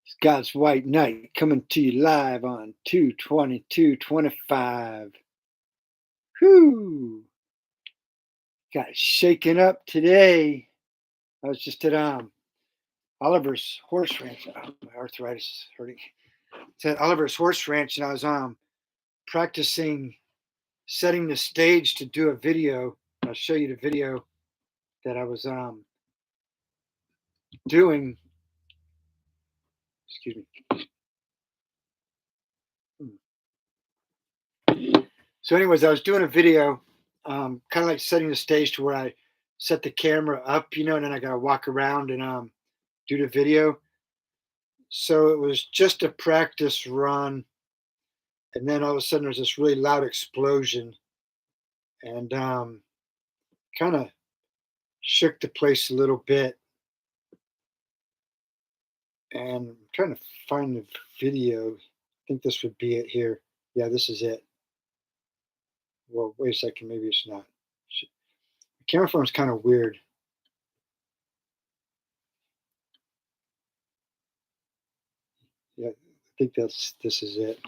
It's God's White Knight coming to you live on 2/22/25. Whoo! Got shaken up today. I was just at Oliver's horse ranch. Oh, my arthritis is hurting. It's at Oliver's horse ranch, and I was practicing setting the stage to do a video. I'll show you the video that I was doing. Excuse me. So, anyways, I was doing a video, kind of like setting the stage to where I set the camera up, and then I got to walk around and do the video. So it was just a practice run, and then all of a sudden there's this really loud explosion, and kind of shook the place a little bit. And I'm trying to find the video. I think this would be it here. Yeah, this is it. Well, wait a second. Maybe it's not. The camera phone is kind of weird. Yeah, I think this is it.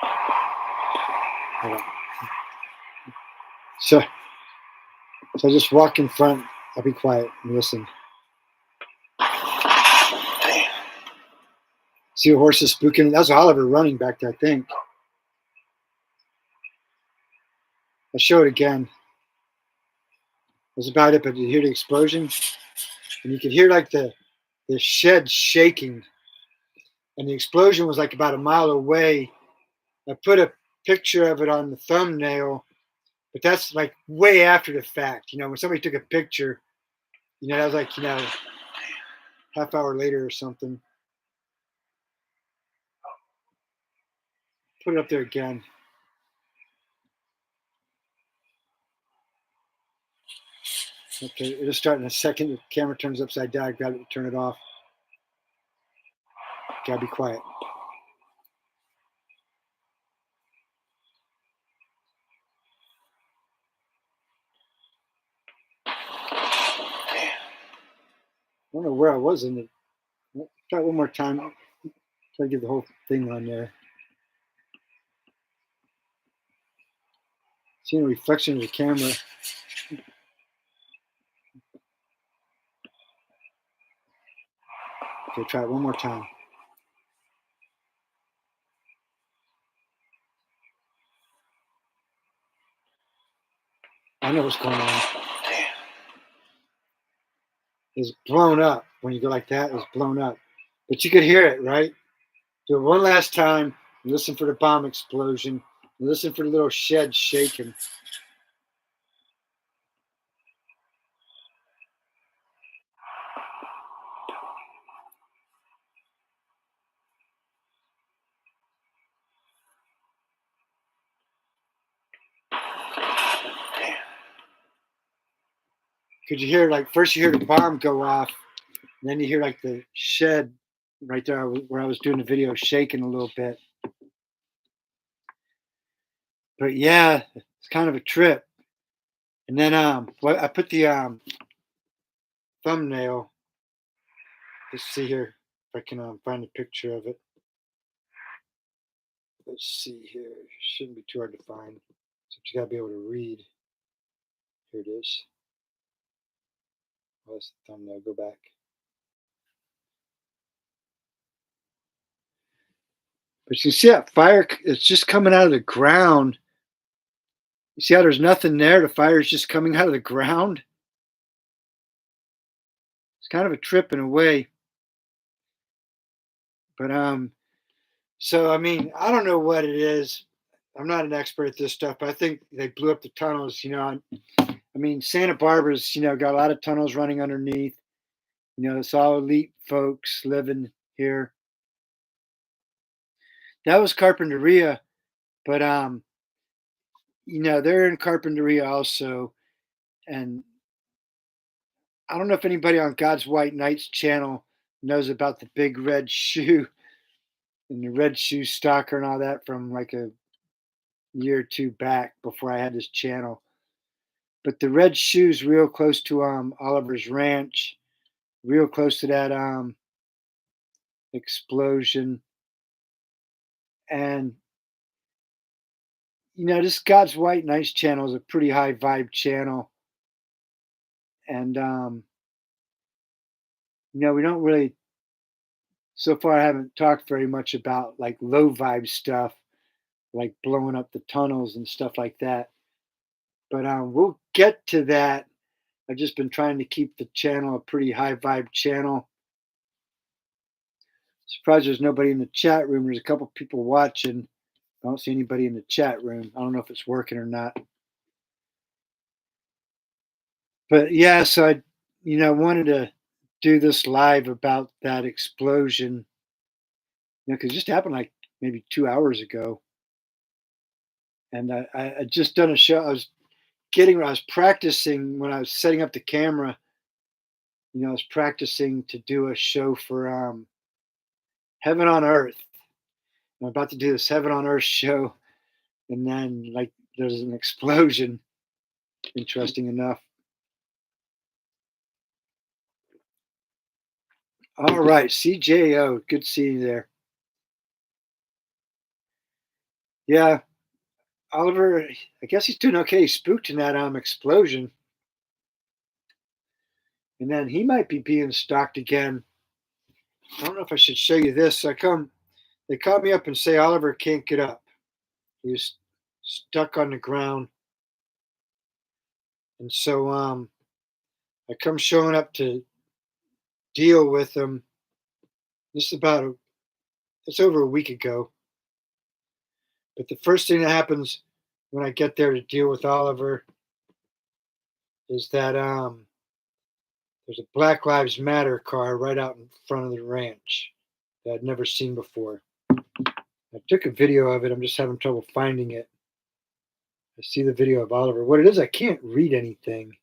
Hold on. So I just walk in front. I'll be quiet and listen. See a horse is spooking. That's Oliver running back there, I think. I'll show it again. That's about it, but you hear the explosion, and you could hear like the shed shaking, and the explosion was like about a mile away. I put a picture of it on the thumbnail, but that's like way after the fact. When somebody took a picture, that was like, half hour later or something. Put it up there again. Okay, it'll start in a second. The camera turns upside down. I've got to turn it off. Gotta be quiet. I don't know where I was in it. Try it one more time. Try to get the whole thing on there. Seeing a reflection of the camera. Okay, try it one more time. I know what's going on. It's blown up. When you go like that, it's blown up. But you could hear it, right? Do it one last time. Listen for the bomb explosion. Listen for the little shed shaking. Could you hear, like, first you hear the bomb go off, and then you hear like the shed right there where I was doing the video shaking a little bit. But yeah, it's kind of a trip. And then I put the thumbnail. Let's see here if I can find a picture of it. Let's see here. Shouldn't be too hard to find. So you gotta be able to read. Here it is. Oh, that's the thumbnail. Go back. But you see that fire? It's just coming out of the ground. You see how there's nothing there? The fire is just coming out of the ground. It's kind of a trip in a way. But so I mean, I don't know what it is. I'm not an expert at this stuff, but I think they blew up the tunnels. I mean, Santa Barbara's got a lot of tunnels running underneath. It's all elite folks living here. That was Carpinteria, but they're in Carpinteria also, and I don't know if anybody on God's White Knight's channel knows about the big red shoe and the red shoe stalker and all that from like a year or two back before I had this channel. But the red shoe's real close to Oliver's ranch, real close to that explosion. And this God's White Nice channel is a pretty high vibe channel. And we don't really, so far I haven't talked very much about like low vibe stuff, like blowing up the tunnels and stuff like that. But we'll get to that. I've just been trying to keep the channel a pretty high vibe channel. Surprised there's nobody in the chat room. There's a couple people watching. I don't see anybody in the chat room. I don't know if it's working or not. But yeah, so I, wanted to do this live about that explosion, because it just happened like maybe 2 hours ago. And I just done a show. I was practicing when I was setting up the camera. I was practicing to do a show for Heaven on Earth. I'm about to do this Heaven on Earth show, and then like there's an explosion. Interesting enough. All right, CJO, good seeing you there. Yeah, Oliver, I guess he's doing okay. He's spooked in that explosion, and then he might be being stalked again. I don't know if I should show you this. They call me up and say Oliver can't get up. He's stuck on the ground, and so I come showing up to deal with him. This is it's over a week ago. But the first thing that happens when I get there to deal with Oliver is that there's a Black Lives Matter car right out in front of the ranch that I'd never seen before. I took a video of it. I'm just having trouble finding it. I see the video of Oliver. What it is, I can't read anything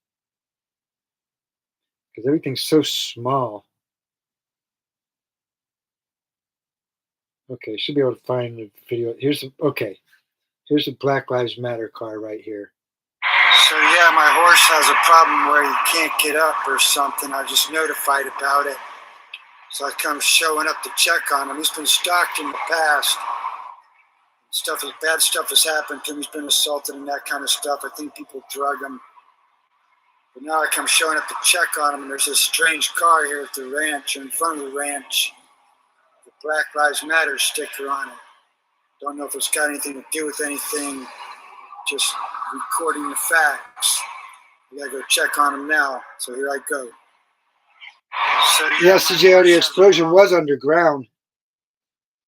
because everything's so small. Okay, should be able to find the video. Here's the Black Lives Matter car right here. So yeah, my horse has a problem where he can't get up or something. I just notified about it. So I come showing up to check on him. He's been stalked in the past. Bad stuff has happened to him. He's been assaulted and that kind of stuff. I think people drug him. But now I come showing up to check on him, and there's this strange car here at the ranch, or in front of the ranch. The Black Lives Matter sticker on it. Don't know if it's got anything to do with anything. Just recording the facts. We gotta go check on him now. So here I go. So yeah, CJO, the explosion was underground,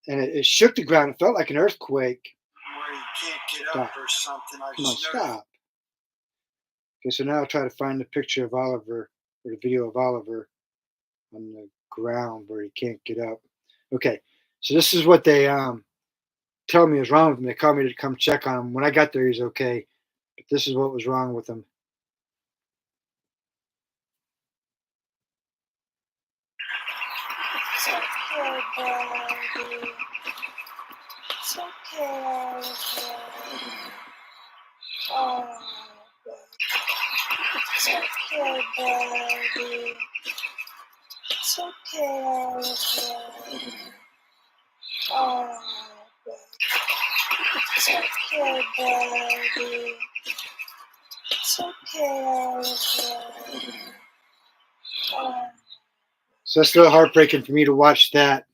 and it shook the ground. It felt like an earthquake. Where you can't get up or something. Come on, stop. Okay, so now I'll try to find the picture of Oliver, or the video of Oliver on the ground where he can't get up. Okay, so this is what they tell me is wrong with him. They called me to come check on him. When I got there, he's okay, but this is what was wrong with him. It's okay, baby. It's okay, baby. Oh, it's okay, baby. It's okay, baby. Oh, it's okay, baby. It's okay, baby. Oh. So it's a little heartbreaking for me to watch that.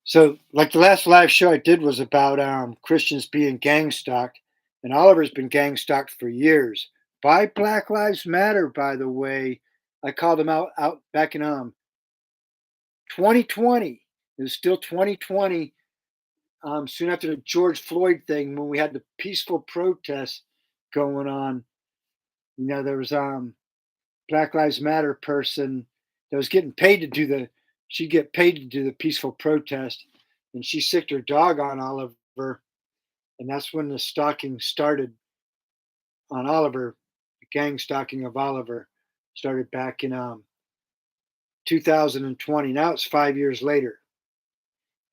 So, like the last live show I did was about Christians being gang stalked, and Oliver's been gang stalked for years by Black Lives Matter. By the way, I called them out back in 2020. It was still 2020. Soon after the George Floyd thing, when we had the peaceful protests going on, there was Black Lives Matter person that was getting paid to do she'd get paid to do the peaceful protest, and she sicked her dog on Oliver, and that's when the stalking started on Oliver. The gang stalking of Oliver started back in 2020. Now it's 5 years later,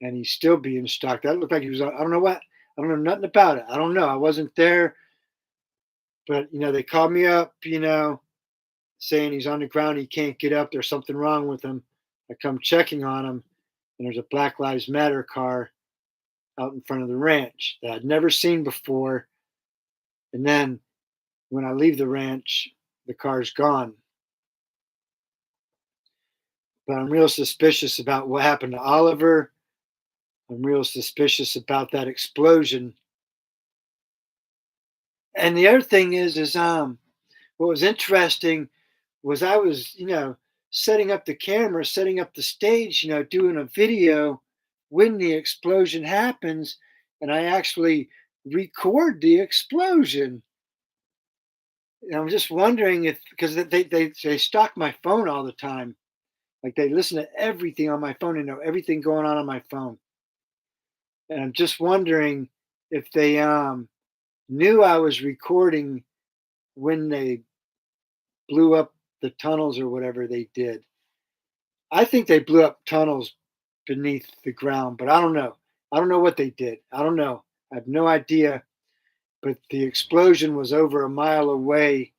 and he's still being stalked. That looked like he was. I don't know what. I don't know nothing about it. I don't know. I wasn't there, but they called me up. Saying he's on the ground, he can't get up. There's something wrong with him. I come checking on him, and there's a Black Lives Matter car out in front of the ranch that I'd never seen before. And then when I leave the ranch, the car's gone. But I'm real suspicious about what happened to Oliver. I'm real suspicious about that explosion. And the other thing is what was interesting was I was, setting up the camera, setting up the stage, doing a video when the explosion happens, and I actually record the explosion. And I'm just wondering if because they stalk my phone all the time, like they listen to everything on my phone and know everything going on my phone. And I'm just wondering if they knew I was recording when they blew up the tunnels or whatever they did. I think they blew up tunnels beneath the ground, but I don't know. I don't know what they did. I don't know. I have no idea. But the explosion was over a mile away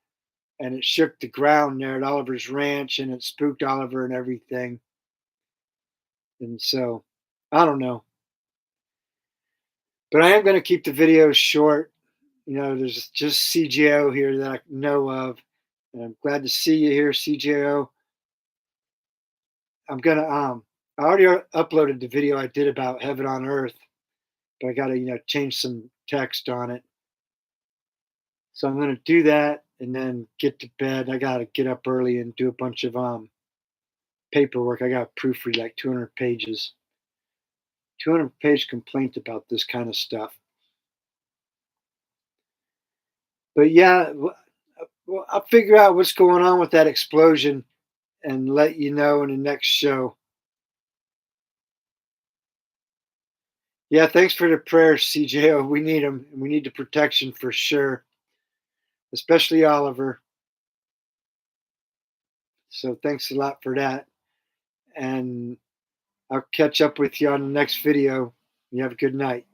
and it shook the ground there at Oliver's ranch and it spooked Oliver and everything. And so I don't know. But I am going to keep the videos short. There's just CJO here that I know of. And I'm glad to see you here, CJO. I'm gonna I already uploaded the video I did about heaven on earth, but I gotta, change some text on it. So I'm gonna do that and then get to bed. I gotta get up early and do a bunch of paperwork. I gotta proofread like 200 pages. 200-page complaint about this kind of stuff. But yeah, well, I'll figure out what's going on with that explosion and let you know in the next show. Yeah, thanks for the prayers, CJO. We need them. We need the protection for sure, especially Oliver. So thanks a lot for that. And I'll catch up with you on the next video. You have a good night.